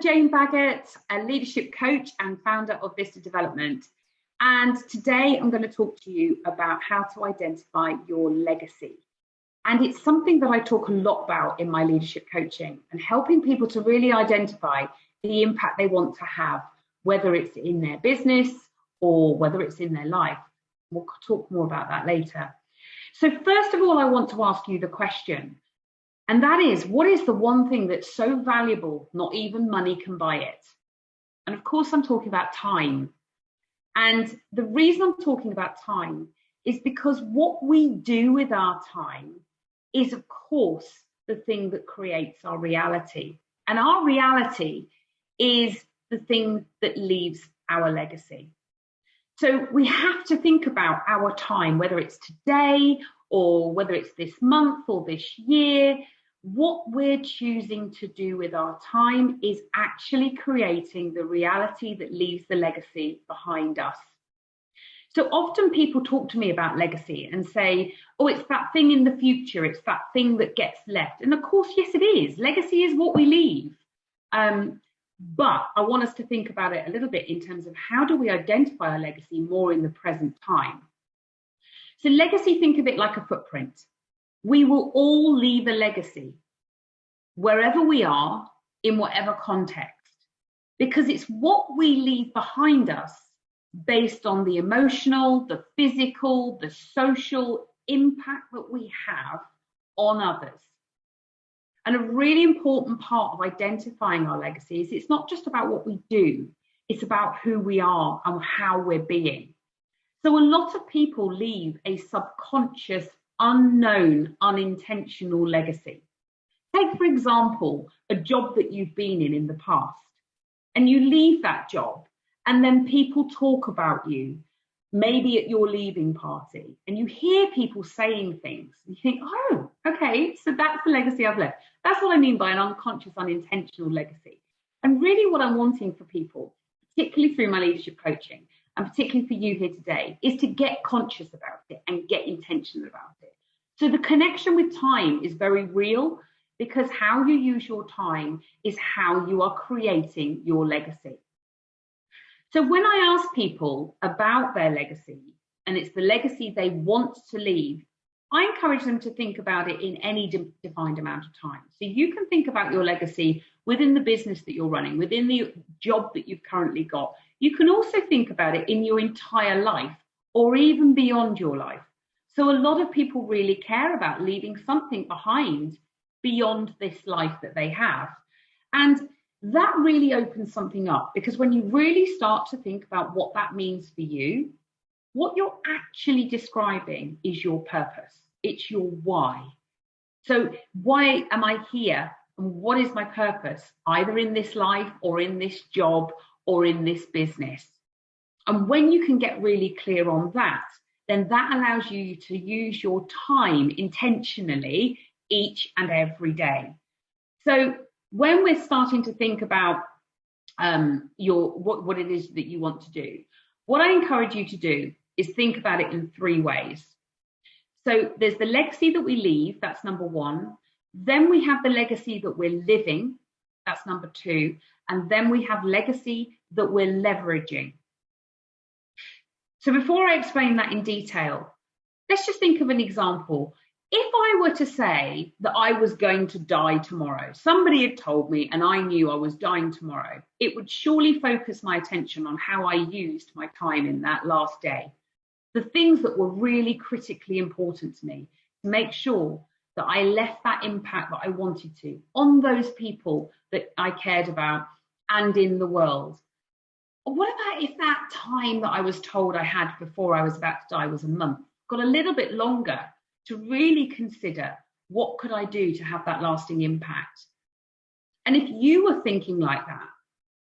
Jane Baggett, a leadership coach and founder of Vista Development. And today I'm going to talk to you about how to identify your legacy. And it's something that I talk a lot about in my leadership coaching and helping people to really identify the impact they want to have, whether it's in their business or whether it's in their life. We'll talk more about that later. So first of all, I want to ask you the question, and that is, what is the one thing that's so valuable, not even money can buy it? And of course, I'm talking about time. And the reason I'm talking about time is because what we do with our time is, of course, the thing that creates our reality. And our reality is the thing that leaves our legacy. So we have to think about our time, whether it's today or whether it's this month or this year. What we're choosing to do with our time is actually creating the reality that leaves the legacy behind us. So often people talk to me about legacy and say, oh, it's that thing in the future, it's that thing that gets left. And of course, yes, it is. Legacy is what we leave. But I want us to think about it a little bit in terms of how do we identify our legacy more in the present time. So legacy, think of it like a footprint. We will all leave a legacy wherever we are, in whatever context, because it's what we leave behind us based on the emotional, the physical, the social impact that we have on others. And a really important part of identifying our legacy is it's not just about what we do, it's about who we are and how we're being. So a lot of people leave a subconscious, unknown, unintentional legacy. Take, for example, a job that you've been in the past, and you leave that job, and then people talk about you, maybe at your leaving party, and you hear people saying things, and you think, oh, okay, so that's the legacy I've left. That's what I mean by an unconscious, unintentional legacy. And really what I'm wanting for people, particularly through my leadership coaching, and particularly for you here today, is to get conscious about it and get intentional about it. So the connection with time is very real, because how you use your time is how you are creating your legacy. So when I ask people about their legacy, and it's the legacy they want to leave, I encourage them to think about it in any defined amount of time. So you can think about your legacy within the business that you're running, within the job that you've currently got. You can also think about it in your entire life or even beyond your life. So a lot of people really care about leaving something behind beyond this life that they have. And that really opens something up, because when you really start to think about what that means for you, what you're actually describing is your purpose. It's your why. So why am I here? And what is my purpose, either in this life or in this job or in this business? And when you can get really clear on that, then that allows you to use your time intentionally each and every day. So when we're starting to think about what it is that you want to do, what I encourage you to do is think about it in three ways. So there's the legacy that we leave, that's number one. Then we have the legacy that we're living, that's number two. And then we have legacy that we're leveraging. So before I explain that in detail, let's just think of an example. If I were to say that I was going to die tomorrow, somebody had told me and I knew I was dying tomorrow, it would surely focus my attention on how I used my time in that last day. The things that were really critically important to me, to make sure that I left that impact that I wanted to on those people that I cared about and in the world. What about if that time that I was told I had before I was about to die was a month, got a little bit longer, to really consider what could I do to have that lasting impact? And if you were thinking like that,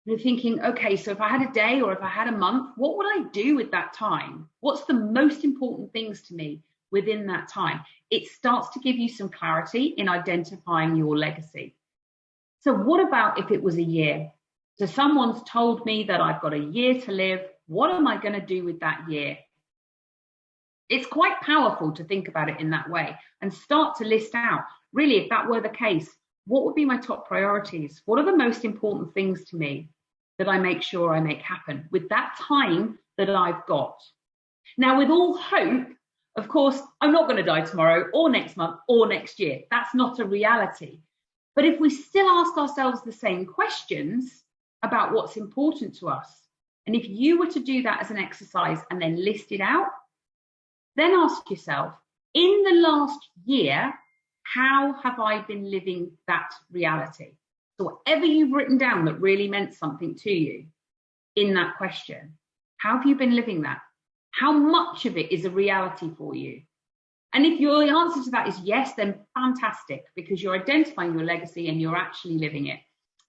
you're thinking, okay, so if I had a day or if I had a month, what would I do with that time? What's the most important things to me within that time? It starts to give you some clarity in identifying your legacy. So what about if it was a year? So someone's told me that I've got a year to live. What am I going to do with that year? It's quite powerful to think about it in that way and start to list out, really, if that were the case, what would be my top priorities? What are the most important things to me that I make sure I make happen with that time that I've got? Now, with all hope, of course, I'm not going to die tomorrow or next month or next year. That's not a reality. But if we still ask ourselves the same questions about what's important to us, and if you were to do that as an exercise and then list it out, then ask yourself, in the last year, how have I been living that reality? So whatever you've written down that really meant something to you in that question, how have you been living that? How much of it is a reality for you? And if your answer to that is yes, then fantastic, because you're identifying your legacy and you're actually living it.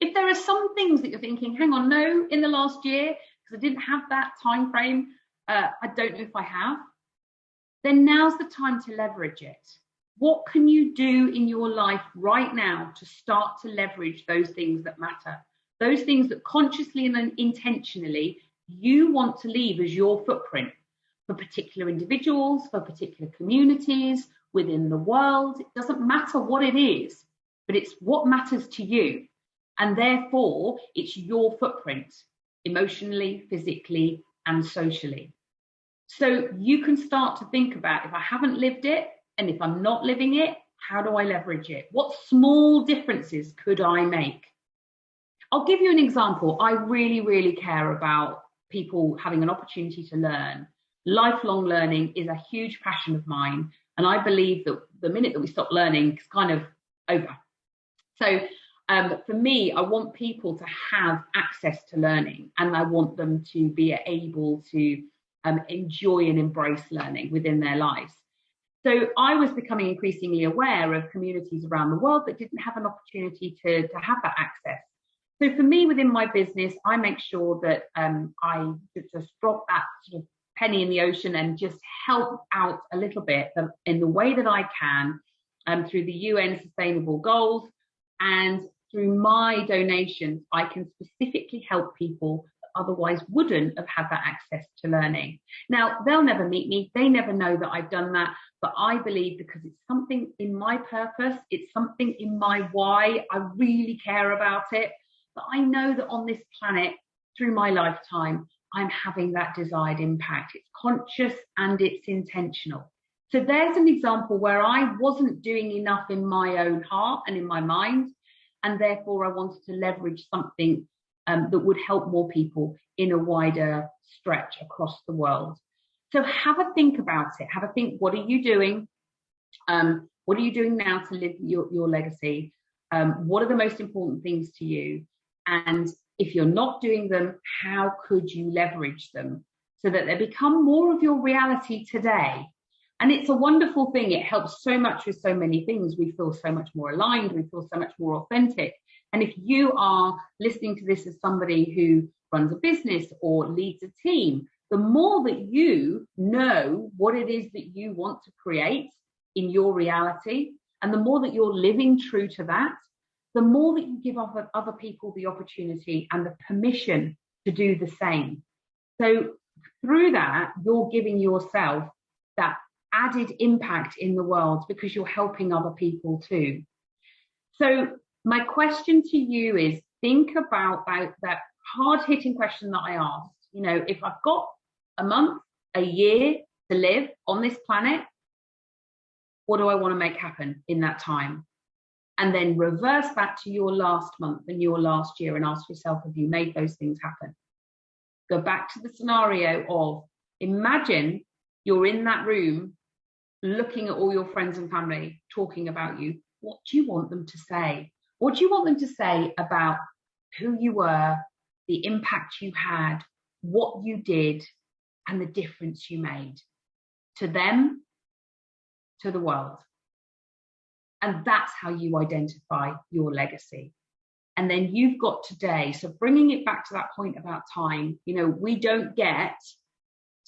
If there are some things that you're thinking, hang on, no, in the last year, because I didn't have that time frame, I don't know if I have, then now's the time to leverage it. What can you do in your life right now to start to leverage those things that matter? Those things that consciously and intentionally you want to leave as your footprint for particular individuals, for particular communities, within the world. It doesn't matter what it is, but it's what matters to you. And therefore, it's your footprint, emotionally, physically, and socially. So you can start to think about, if I haven't lived it, and if I'm not living it, how do I leverage it? What small differences could I make? I'll give you an example. I really, really care about people having an opportunity to learn. Lifelong learning is a huge passion of mine. And I believe that the minute that we stop learning, it's kind of over. So for me, I want people to have access to learning, and I want them to be able to enjoy and embrace learning within their lives. So I was becoming increasingly aware of communities around the world that didn't have an opportunity to have that access. So for me, within my business, I make sure that I just drop that sort of penny in the ocean and just help out a little bit in the way that I can through the UN Sustainable Goals, and through my donations, I can specifically help people that otherwise wouldn't have had that access to learning. Now, they'll never meet me. They never know that I've done that. But I believe, because it's something in my purpose, it's something in my why, I really care about it, that I know that on this planet, through my lifetime, I'm having that desired impact. It's conscious and it's intentional. So there's an example where I wasn't doing enough in my own heart and in my mind, and therefore I wanted to leverage something that would help more people in a wider stretch across the world. So have a think about it. Have a think, what are you doing? What are you doing now to live your legacy? What are the most important things to you? And if you're not doing them, how could you leverage them so that they become more of your reality today? And it's a wonderful thing. It helps so much with so many things. We feel so much more aligned. We feel so much more authentic. And if you are listening to this as somebody who runs a business or leads a team, the more that you know what it is that you want to create in your reality, and the more that you're living true to that, the more that you give other people the opportunity and the permission to do the same. So through that, you're giving yourself that added impact in the world, because you're helping other people too. So my question to you is, think about that hard-hitting question that I asked. You know, if I've got a month, a year to live on this planet, what do I want to make happen in that time? And then reverse that to your last month and your last year and ask yourself, have you made those things happen? Go back to the scenario of, imagine you're in that room looking at all your friends and family talking about you. What do you want them to say? What do you want them to say about who you were, the impact you had, what you did, and the difference you made to them, to the world? And that's how you identify your legacy. And then you've got today. So bringing it back to that point about time, you know, we don't get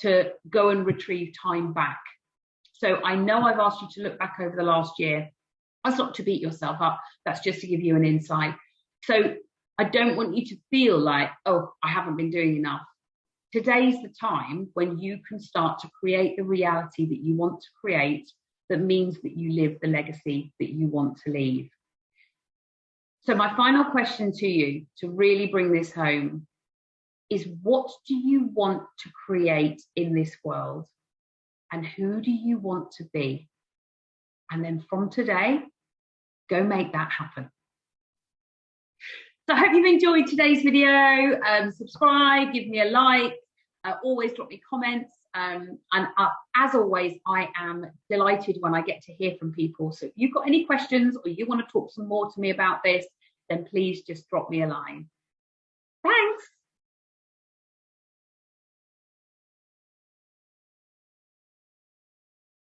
to go and retrieve time back. So I know I've asked you to look back over the last year. That's not to beat yourself up. That's just to give you an insight. So I don't want you to feel like, oh, I haven't been doing enough. Today's the time when you can start to create the reality that you want to create, that means that you live the legacy that you want to leave. So my final question to you, to really bring this home, is what do you want to create in this world? And who do you want to be? And then from today, go make that happen. So I hope you've enjoyed today's video. Subscribe, give me a like, always drop me comments. And as always, I am delighted when I get to hear from people. So if you've got any questions or you want to talk some more to me about this, then please just drop me a line. Thanks.